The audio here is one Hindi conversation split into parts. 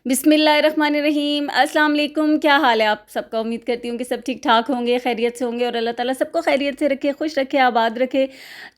बिस्मिल्लाहिर्रहमानिर्रहीम। अस्सलाम वालेकुम। क्या हाल है आप सबका? उम्मीद करती हूँ कि सब ठीक ठाक होंगे, खैरियत से होंगे और अल्लाह ताला सबको खैरियत से रखे, खुश रखे, आबाद रखे।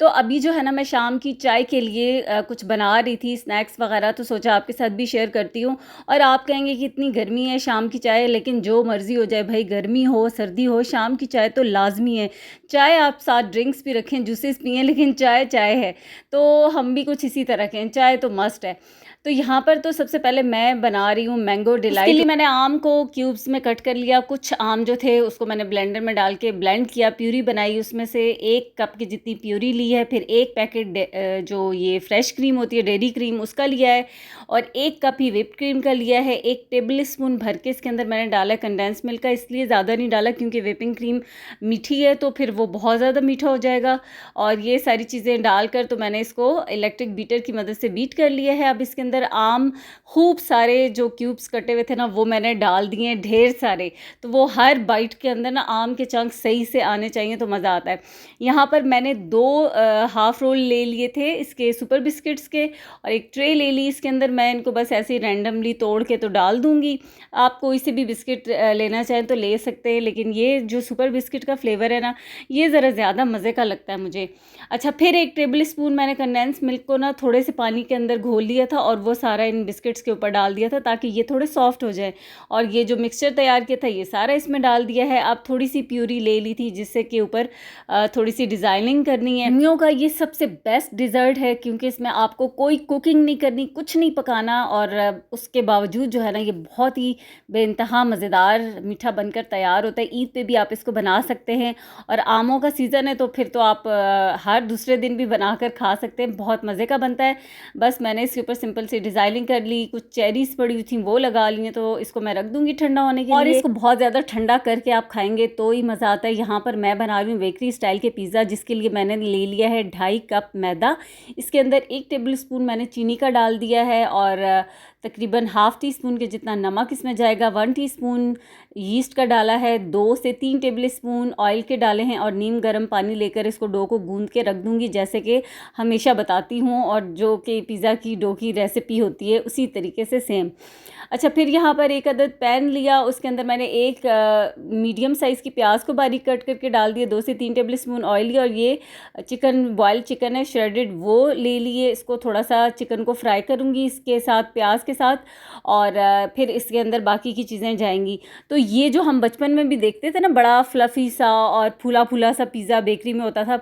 तो अभी जो है ना, मैं शाम की चाय के लिए कुछ बना रही थी, स्नैक्स वगैरह, तो सोचा आपके साथ भी शेयर करती हूँ। और आप कहेंगे कि इतनी गर्मी है, शाम की चाय, लेकिन जो मर्ज़ी हो जाए भाई, गर्मी हो सर्दी हो, शाम की चाय तो लाजमी है। चाय आप साथ ड्रिंक्स भी रखें, जूसेस पिएँ, लेकिन चाय चाय है। तो हम भी कुछ इसी तरह के हैं, चाय तो मस्ट है। तो यहाँ पर तो सबसे पहले मैं बना रही हूँ मैंगो डिलाइट। इसके लिए मैंने आम को क्यूब्स में कट कर लिया। कुछ आम जो थे उसको मैंने ब्लेंडर में डाल के ब्लेंड किया, प्यूरी बनाई। उसमें से 1 कप की जितनी प्यूरी ली है, फिर 1 पैकेट जो ये फ्रेश क्रीम होती है, डेयरी क्रीम, उसका लिया है, और 1 कप ही व्हिप्ड क्रीम का लिया है। 1 टेबल स्पून भर के इसके अंदर मैंने डाला है कंडेंस मिल्क का, इसलिए ज़्यादा नहीं डाला क्योंकि व्हिपिंग क्रीम मीठी है तो फिर वो बहुत ज़्यादा मीठा हो जाएगा। और ये सारी चीज़ें डालकर तो मैंने इसको इलेक्ट्रिक बीटर की मदद से बीट कर लिया है। अब इसके अंदर आम खूब सारे जो क्यूब्स कटे हुए थे ना, वो मैंने डाल दिए हैं, ढेर सारे। तो वो हर बाइट के अंदर ना आम के चंक सही से आने चाहिए, तो मज़ा आता है। यहाँ पर मैंने 2 हाफ़ रोल ले लिए थे इसके सुपर बिस्किट्स के, और एक ट्रे ले ली। इसके अंदर मैं इनको बस ऐसे ही रैंडमली तोड़ के तो डाल दूँगी। आप कोई से भी बिस्किट लेना चाहें तो ले सकते हैं, लेकिन ये जो सुपर बिस्किट का फ्लेवर है ना, ये ज़रा ज़्यादा मज़े का लगता है मुझे। अच्छा, फिर 1 टेबल स्पून मैंने कंडेंस मिल्क को ना थोड़े से पानी के अंदर घोल लिया था, और वो सारा इन बिस्किट्स के ऊपर डाल दिया था ताकि ये थोड़े सॉफ्ट हो जाए। और ये जो मिक्सचर तैयार किया था, ये सारा इसमें डाल दिया है। अब थोड़ी सी प्यूरी ले ली थी जिससे कि ऊपर थोड़ी सी डिज़ाइनिंग करनी है। गर्मियों का ये सबसे बेस्ट डिज़र्ट है क्योंकि इसमें आपको कोई कुकिंग नहीं करनी, कुछ नहीं पकाना, और उसके बावजूद जो है ना, ये बहुत ही बेइंतहा मज़ेदार मीठा बनकर तैयार होता है। ईद पे भी आप इसको बना सकते हैं, और आमों का सीज़न है तो फिर तो आप हर दूसरे दिन भी बनाकर खा सकते हैं, बहुत मज़े का बनता है। बस मैंने इसके ऊपर सिंपल सी डिज़ाइनिंग कर ली, कुछ चेरीज़ पड़ी हुई थी वो लगा ली हैं, तो इसको मैं रख दूँगी ठंडा होने के लिए। और इसको बहुत ज़्यादा ठंडा करके आप खाएँगे तो ही मज़ा आता है। यहाँ पर मैं बना रही हूँ बेकरी स्टाइल के पिज़्ज़ा, जिसके लिए मैंने ले लिया है 2.5 कप मैदा। इसके अंदर 1 टेबल स्पून मैंने चीनी का डाल दिया है, और तकरीबन हाफ़ टी स्पून के जितना नमक इसमें जाएगा। 1 टीस्पून यीस्ट का डाला है, 2 से 3 टेबल स्पून ऑयल के डाले हैं, और नीम गर्म पानी लेकर इसको डो को गूंद के रख दूंगी, जैसे कि हमेशा बताती हूँ, और जो कि पिज़्ज़ा की डो की रेसिपी होती है उसी तरीके से सेम। अच्छा, फिर यहाँ पर 1 अदद पैन लिया, उसके अंदर मैंने 1 मीडियम साइज़ की प्याज को बारीक कट करके डाल दिया। 2 से 3 टेबल स्पून ऑयल लिया, और ये चिकन बॉयल चिकन है श्रेडेड, वो ले लिए। इसको थोड़ा सा चिकन को फ्राई करूँगी इसके साथ, प्याज के साथ, और फिर इसके अंदर बाकी की चीज़ें जाएंगी। तो ये जो हम बचपन में भी देखते थे ना, बड़ा फ्लफ़ी सा और फूला फूला सा पिज़्ज़ा बेकरी में होता था,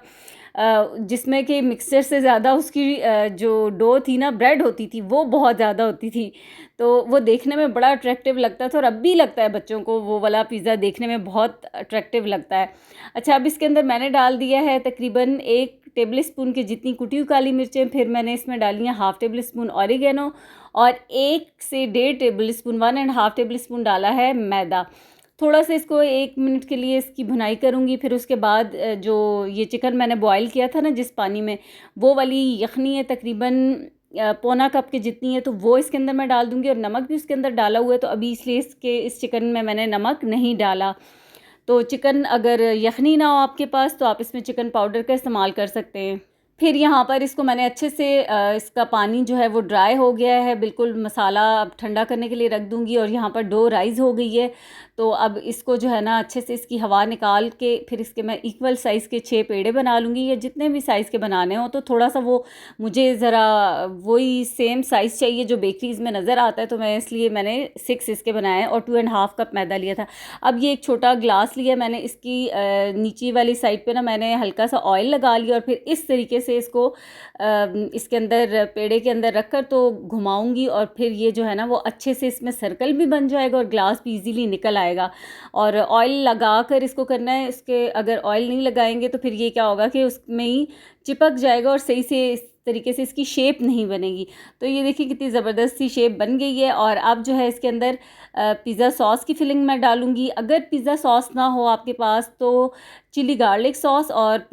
जिसमें कि मिक्सचर से ज़्यादा उसकी जो डो थी ना, ब्रेड होती थी, वो बहुत ज़्यादा होती थी। तो वो देखने में बड़ा अट्रैक्टिव लगता था, और अब भी लगता है बच्चों को, वो वाला पिज़्ज़ा देखने में बहुत अट्रैक्टिव लगता है। अच्छा, अब इसके अंदर मैंने डाल दिया है तकरीबन 1 टेबल स्पून की जितनी कुटी हुई काली मिर्चें। फिर मैंने इसमें डाली हैं हाफ़ टेबल स्पून ऑरिगेनो, और 1 से 1.5 table spoon, 1 and half table spoon डाला है मैदा। थोड़ा सा इसको 1 मिनट के लिए इसकी भुनाई करूँगी। फिर उसके बाद जो ये चिकन मैंने बॉयल किया था ना जिस पानी में, वो वाली यखनी है तकरीबन पौना कप की जितनी है, तो वो इसके अंदर मैं डाल दूँगी। और नमक भी उसके अंदर डाला हुआ है, तो अभी इसलिए इस चिकन में मैंने नमक नहीं डाला। तो चिकन अगर यखनी ना हो आपके पास, तो आप इसमें चिकन पाउडर का इस्तेमाल कर सकते हैं। फिर यहाँ पर इसको मैंने अच्छे से इसका पानी जो है वो ड्राई हो गया है बिल्कुल। मसाला अब ठंडा करने के लिए रख दूँगी, और यहाँ पर डो राइज़ हो गई है। तो अब इसको जो है ना, अच्छे से इसकी हवा निकाल के फिर इसके मैं इक्वल साइज़ के 6 पेड़े बना लूँगी, या जितने भी साइज़ के बनाने हो। तो थोड़ा सा वो मुझे ज़रा वही सेम साइज़ चाहिए जो बेकरीज़ में नज़र आता है, तो मैंने 6 इसके बनाए हैं, और 2.5 कप मैदा लिया था। अब ये एक छोटा ग्लास लिया मैंने, इसकी नीचे वाली साइड पे ना मैंने हल्का सा ऑयल लगा लिया, और फिर इस तरीके से इसको इसके अंदर पेड़े के अंदर रखकर तो घुमाऊंगी, और फिर ये जो है ना, वो अच्छे से इसमें सर्कल भी बन जाएगा, और ग्लास भी इजीली निकल आएगा। और ऑयल लगा कर इसको करना है। इसके अगर ऑयल नहीं लगाएंगे तो फिर ये क्या होगा कि उसमें ही चिपक जाएगा, और सही से इस तरीके से इसकी शेप नहीं बनेगी। तो ये देखिए कितनी ज़बरदस्त सी शेप बन गई है। और अब जो है इसके अंदर पिज़्ज़ा सॉस की फिलिंग मैं डालूँगी। अगर पिज़्ज़ा सॉस ना हो आपके पास, तो चिली गार्लिक सॉस और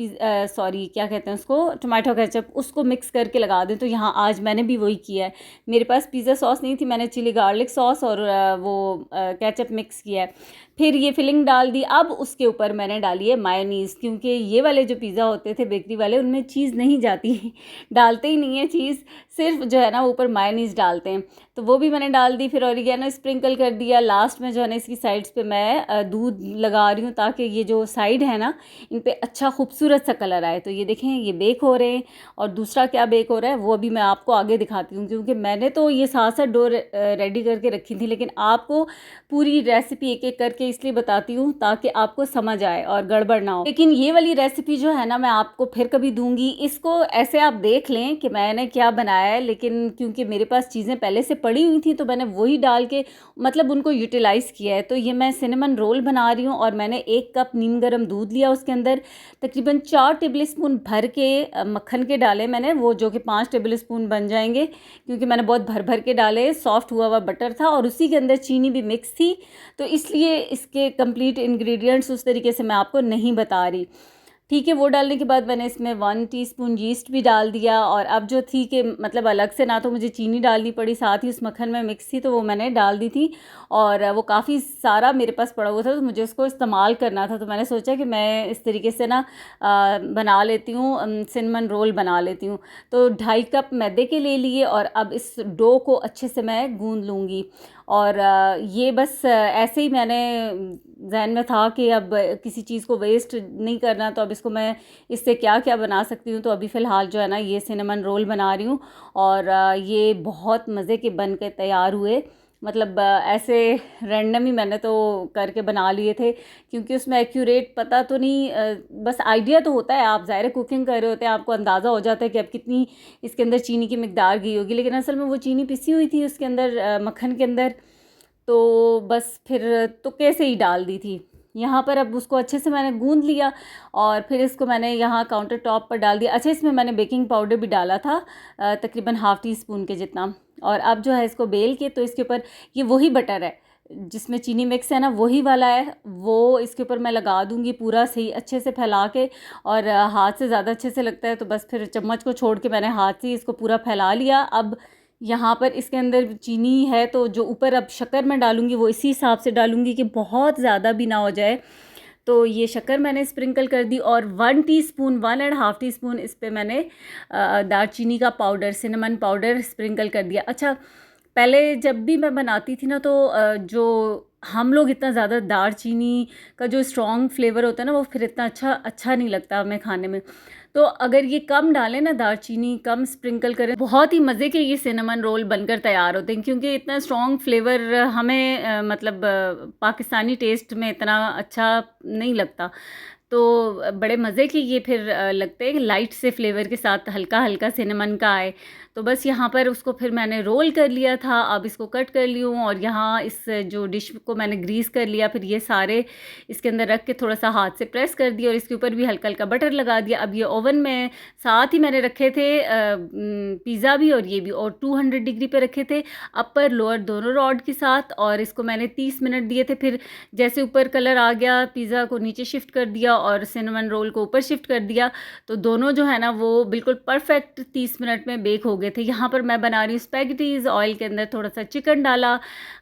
सॉरी क्या कहते हैं उसको, टमाटो केचप, उसको मिक्स करके लगा दें। तो यहाँ आज मैंने भी वही किया है। मेरे पास पिज़्ज़ा सॉस नहीं थी, मैंने चिली गार्लिक सॉस और वो केचप मिक्स किया है। फिर ये फिलिंग डाल दी। अब उसके ऊपर मैंने डाली है मायोनीज़, क्योंकि ये वाले जो पिज़्ज़ा होते थे बेकरी वाले, उनमें चीज़ नहीं जाती डालते ही नहीं है चीज़, सिर्फ जो है ना ऊपर मायोनीज़ डालते हैं। तो वो भी मैंने डाल दी। फिर ऑरिगेनो स्प्रिंकल कर दिया। लास्ट में जो है ना इसकी साइड्स पे मैं दूध लगा रही हूँ, ताकि ये जो साइड है ना इन पे अच्छा खूबसूरत सा कलर आए। तो ये देखें, ये बेक हो रहे हैं। और दूसरा क्या बेक हो रहा है वो अभी मैं आपको आगे दिखाती हूँ, क्योंकि मैंने तो ये साथ साथ डो रेडी करके रखी थी, लेकिन आपको पूरी रेसिपी एक एक करके इसलिए बताती हूँ ताकि आपको समझ आए और गड़बड़ ना हो। लेकिन ये वाली रेसिपी जो है ना मैं आपको फिर कभी दूंगी। इसको ऐसे आप देख लें कि मैंने क्या बनाया है, लेकिन क्योंकि मेरे पास चीज़ें पहले से पड़ी हुई थी तो मैंने वही डाल के मतलब उनको यूटिलाइज़ किया है। तो ये मैं सिनेमन रोल बना रही हूँ, और मैंने 1 कप नीम गर्म दूध लिया, उसके अंदर तकरीबन 4 टेबल स्पून भर के मक्खन के डाले मैंने, वो जो कि 5 टेबल स्पून बन जाएंगे, क्योंकि मैंने बहुत भर भर के डाले। सॉफ्ट हुआ हुआ बटर था और उसी के अंदर चीनी भी मिक्स थी, तो इसलिए इसके कंप्लीट इंग्रेडिएंट्स उस तरीके से मैं आपको नहीं बता रही। ठीक है, वो डालने के बाद मैंने इसमें 1 टीस्पून यीस्ट भी डाल दिया। और अब जो थी कि मतलब अलग से ना तो मुझे चीनी डालनी पड़ी, साथ ही उस मक्खन में मिक्स थी तो वो मैंने डाल दी थी। और वो काफ़ी सारा मेरे पास पड़ा हुआ था तो मुझे उसको इस्तेमाल करना था, तो मैंने सोचा कि मैं इस तरीके से ना बना लेती हूँ, सिनेमन रोल बना लेती हूँ। तो 2.5 कप मैदे के ले लिए, और अब इस डो को अच्छे से मैं गूंद लूँगी। और ये बस ऐसे ही मैंने जहन में था कि अब किसी चीज़ को वेस्ट नहीं करना, तो अब इसको मैं इससे क्या क्या बना सकती हूँ। तो अभी फ़िलहाल जो है ना ये सिनेमन रोल बना रही हूँ, और ये बहुत मज़े के बन के तैयार हुए। मतलब ऐसे रैंडम ही मैंने तो करके बना लिए थे, क्योंकि उसमें एक्यूरेट पता तो नहीं, बस आइडिया तो होता है। आप ज़ाहिर है कुकिंग कर रहे होते हैं, आपको अंदाज़ा हो जाता है कि अब कितनी इसके अंदर चीनी की मिकदार गई होगी, लेकिन असल में वो चीनी पिसी हुई थी उसके अंदर, मक्खन के अंदर। तो बस फिर तुक्के से ही डाल दी थी यहाँ पर। अब उसको अच्छे से मैंने गूंद लिया, और फिर इसको मैंने यहाँ काउंटर टॉप पर डाल दिया। अच्छा, इसमें मैंने बेकिंग पाउडर भी डाला था, तकरीबन ½ टीस्पून के जितना। और अब जो है इसको बेल के, तो इसके ऊपर ये वही बटर है जिसमें चीनी मिक्स है ना, वही वाला है, वो इसके ऊपर मैं लगा दूंगी पूरा सही अच्छे से फैला के। और हाथ से ज़्यादा अच्छे से लगता है, तो बस फिर चम्मच को छोड़ के मैंने हाथ से इसको पूरा फैला लिया। अब यहाँ पर इसके अंदर चीनी है, तो जो ऊपर अब शक्कर मैं डालूंगी वो इसी हिसाब से डालूंगी कि बहुत ज़्यादा भी ना हो जाए। तो ये शक्कर मैंने स्प्रिंकल कर दी, और 1 टीस्पून 1.5 टीस्पून इस पे मैंने दालचीनी का पाउडर, सिनेमन पाउडर स्प्रिंकल कर दिया। अच्छा, पहले जब भी मैं बनाती थी ना, तो जो हम लोग इतना ज़्यादा दालचीनी का जो स्ट्रॉन्ग फ्लेवर होता है ना, वो फिर इतना अच्छा नहीं लगता हमें खाने में। तो अगर ये कम डालें ना, दालचीनी कम स्प्रिंकल करें, बहुत ही मज़े के ये सिनेमन रोल बनकर तैयार होते हैं, क्योंकि इतना स्ट्रॉन्ग फ्लेवर हमें मतलब पाकिस्तानी टेस्ट में इतना अच्छा नहीं लगता। तो बड़े मज़े की ये फिर लगते हैं, लाइट से फ्लेवर के साथ हल्का हल्का सिनेमन का आए। तो बस यहाँ पर उसको फिर मैंने रोल कर लिया था। अब इसको कट कर ली हूँ, और यहाँ इस जो डिश को मैंने ग्रीस कर लिया, फिर ये सारे इसके अंदर रख के थोड़ा सा हाथ से प्रेस कर दिया, और इसके ऊपर भी हल्का हल्का बटर लगा दिया। अब ये ओवन में साथ ही मैंने रखे थे पिज़्ज़ा भी और ये भी, और 200 डिग्री पे रखे थे, अपर लोअर दोनों रॉड के साथ। और इसको मैंने 30 मिनट दिए थे। फिर जैसे ऊपर कलर आ गया, पिज़्ज़ा को नीचे शिफ्ट कर दिया और सिनेमन रोल को ऊपर शिफ्ट कर दिया, तो दोनों जो है ना वो बिल्कुल परफेक्ट 30 मिनट में बेक हो गए थे। यहाँ पर मैं बना रही हूँ स्पैगेटीज़। ऑयल के अंदर थोड़ा सा चिकन डाला,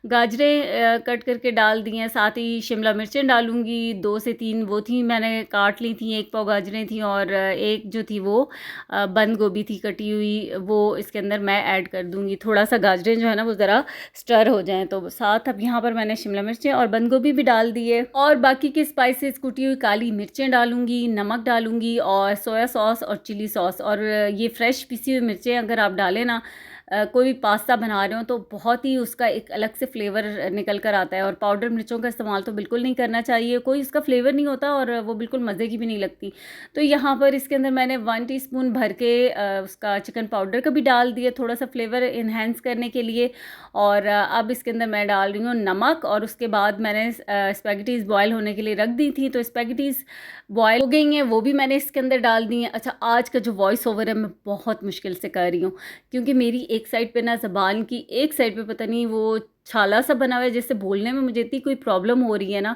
गाजरें कट करके डाल दी हैं, साथ ही शिमला मिर्चें डालूंगी, 2 से 3 वो थी मैंने काट ली थी, 1 पाव गाजरें थी, और एक जो थी वो बंद गोभी थी कटी हुई, वो इसके अंदर मैं ऐड कर दूंगी। थोड़ा सा गाजरें जो है ना वो ज़रा स्टर हो जाएं, तो साथ अब यहाँ पर मैंने शिमला मिर्चें और बंद गोभी भी डाल दिए, और बाकी के स्पाइसेस कुटी हुई काली मिर्चें डालूंगी, नमक डालूंगी, और सोया सॉस और चिली सॉस। और ये फ्रेश पिसी हुई मिर्चें अगर आप डालें ना, कोई भी पास्ता बना रहे हो तो बहुत ही उसका एक अलग से फ्लेवर निकल कर आता है। और पाउडर मिर्चों का इस्तेमाल तो बिल्कुल नहीं करना चाहिए, कोई इसका फ्लेवर नहीं होता और वो बिल्कुल मज़े की भी नहीं लगती। तो यहाँ पर इसके अंदर मैंने 1 टीस्पून भर के उसका चिकन पाउडर का भी डाल दिया, थोड़ा सा फ्लेवर इन्हेंस करने के लिए। और अब इसके अंदर मैं डाल रही हूँ नमक, और उसके बाद मैंने स्पैगेटीज़ बॉयल होने के लिए रख दी थी, तो स्पैगेटीज़ बॉयल हो गई हैं, वो भी मैंने इसके अंदर डाल दी हैं। अच्छा, आज का जो वॉइस ओवर है मैं बहुत मुश्किल से कर रही हूँ, क्योंकि मेरी एक साइड पे ना ज़बान की एक साइड पे पता नहीं वो छाला सा बना हुआ है, जिससे बोलने में मुझे इतनी कोई प्रॉब्लम हो रही है ना,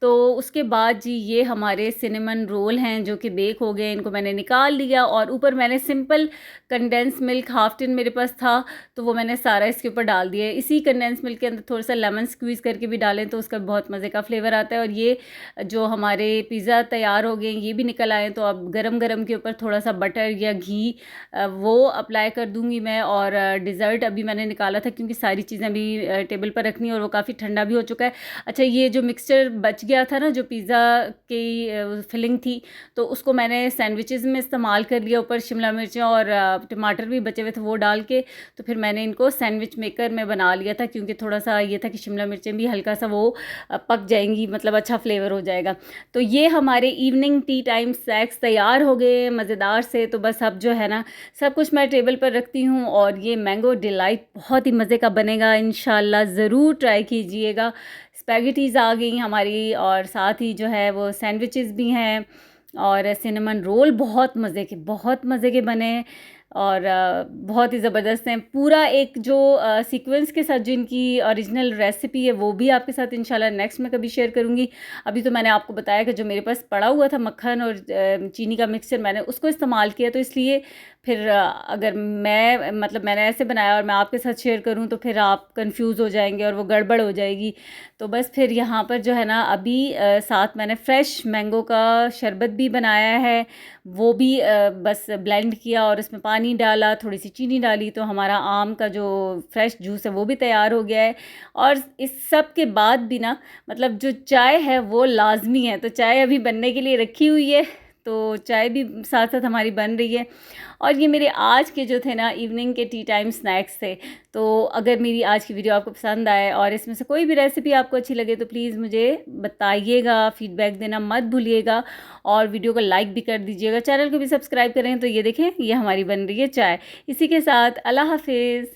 तो उसके बाद जी ये हमारे सिनेमन रोल हैं जो कि बेक हो गए, इनको मैंने निकाल लिया और ऊपर मैंने simple condense milk half tin मेरे पास था, तो वो मैंने सारा इसके ऊपर डाल दिया। इसी कंडेंस मिल्क के अंदर थोड़ा सा लेमन स्क्वीज़ करके भी डालें तो उसका बहुत मज़े का फ्लेवर आता है। और ये जो हमारे पिज़्ज़ा तैयार हो गए ये भी निकल आए, तो अब गरम गरम के ऊपर थोड़ा सा बटर या घी वो अप्लाई कर दूँगी मैं। और डिज़र्ट अभी मैंने निकाला था क्योंकि सारी चीज़ें अभी टेबल पर रखनी और वो काफ़ी ठंडा भी हो चुका है। अच्छा, ये जो मिक्सचर बच गया था ना, जो पिज़्ज़ा की फिलिंग थी, तो उसको मैंने सैंडविचेस में इस्तेमाल कर लिया। ऊपर शिमला मिर्चें और टमाटर भी बचे हुए थे वो डाल के, तो फिर मैंने इनको सैंडविच मेकर में बना लिया था क्योंकि थोड़ा सा ये था कि शिमला मिर्चें भी हल्का सा वो पक जाएंगी, मतलब अच्छा फ्लेवर हो जाएगा। तो ये हमारे इवनिंग टी टाइम स्नैक्स तैयार हो गए मज़ेदार से। तो बस अब जो है ना सब कुछ मैं टेबल पर रखती हूँ और ये मैंगो डिलाइट बहुत ही मज़े का बनेगा, इंशाल्लाह ज़रूर ट्राई कीजिएगा। स्पैगेटीज़ आ गई हमारी और साथ ही जो है वो सैंडविचेस भी हैं और सिनेमन रोल बहुत मज़े के बने और बहुत ही ज़बरदस्त हैं। पूरा एक जो सीक्वेंस के साथ जो इनकी ओरिजिनल रेसिपी है वो भी आपके साथ इंशाल्लाह नेक्स्ट में कभी शेयर करूँगी। अभी तो मैंने आपको बताया कि जो मेरे पास पड़ा हुआ था मक्खन और चीनी का मिक्सचर, मैंने उसको इस्तेमाल किया, तो इसलिए फिर अगर मैंने ऐसे बनाया और मैं आपके साथ शेयर करूं तो फिर आप कंफ्यूज हो जाएंगे और वो गड़बड़ हो जाएगी। तो बस फिर यहाँ पर जो है ना अभी साथ मैंने फ्रेश मैंगो का शरबत भी बनाया है, वो भी बस ब्लेंड किया और उसमें पानी डाला, थोड़ी सी चीनी डाली, तो हमारा आम का जो फ्रेश जूस है वो भी तैयार हो गया है। और इस सब के बाद भी ना मतलब जो चाय है वो लाजमी है, तो चाय अभी बनने के लिए रखी हुई है, तो चाय भी साथ साथ हमारी बन रही है। और ये मेरे आज के जो थे ना इवनिंग के टी टाइम स्नैक्स थे। तो अगर मेरी आज की वीडियो आपको पसंद आए और इसमें से कोई भी रेसिपी आपको अच्छी लगे तो प्लीज़ मुझे बताइएगा, फीडबैक देना मत भूलिएगा और वीडियो को लाइक भी कर दीजिएगा, चैनल को भी सब्सक्राइब करें। तो ये देखें, ये हमारी बन रही है चाय। इसी के साथ अल्लाह हाफिज़।